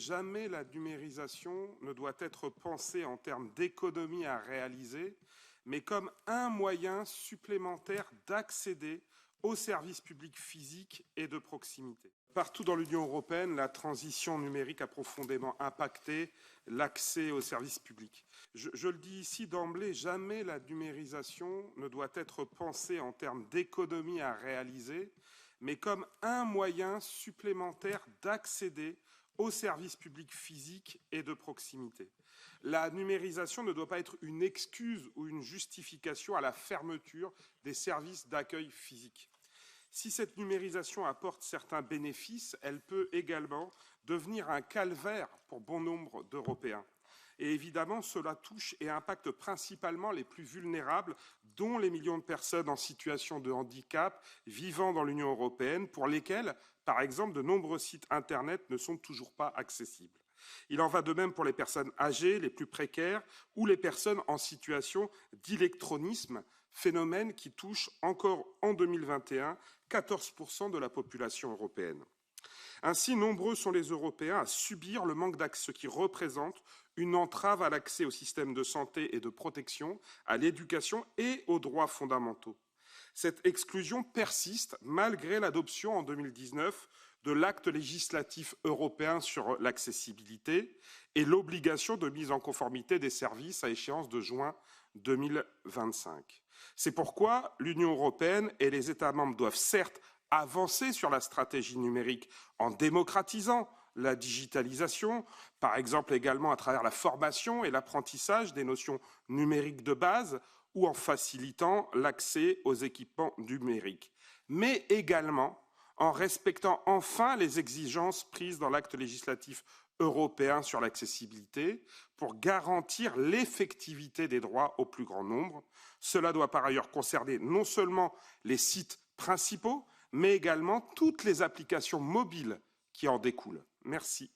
Jamais la numérisation ne doit être pensée en termes d'économie à réaliser, mais comme un moyen supplémentaire d'accéder aux services publics physiques et de proximité. Partout dans l'Union européenne, la transition numérique a profondément impacté l'accès aux services publics. Je le dis ici d'emblée, jamais la numérisation ne doit être pensée en termes d'économie à réaliser, mais comme un moyen supplémentaire d'accéder aux services publics physiques et de proximité. La numérisation ne doit pas être une excuse ou une justification à la fermeture des services d'accueil physique. Si cette numérisation apporte certains bénéfices, elle peut également devenir un calvaire pour bon nombre d'Européens. Et évidemment, cela touche et impacte principalement les plus vulnérables, dont les millions de personnes en situation de handicap vivant dans l'Union européenne, pour lesquelles, par exemple, de nombreux sites Internet ne sont toujours pas accessibles. Il en va de même pour les personnes âgées, les plus précaires, ou les personnes en situation d'électronisme, phénomène qui touche encore en 2021 14% de la population européenne. Ainsi, nombreux sont les Européens à subir le manque d'accès, ce qui représente une entrave à l'accès au système de santé et de protection, à l'éducation et aux droits fondamentaux. Cette exclusion persiste malgré l'adoption en 2019 de l'acte législatif européen sur l'accessibilité et l'obligation de mise en conformité des services à échéance de juin 2025. C'est pourquoi l'Union européenne et les États membres doivent certes avancer sur la stratégie numérique en démocratisant la digitalisation, par exemple également à travers la formation et l'apprentissage des notions numériques de base ou en facilitant l'accès aux équipements numériques, mais également en respectant enfin les exigences prises dans l'acte législatif européen sur l'accessibilité pour garantir l'effectivité des droits au plus grand nombre. Cela doit par ailleurs concerner non seulement les sites principaux, mais également toutes les applications mobiles qui en découlent. Merci.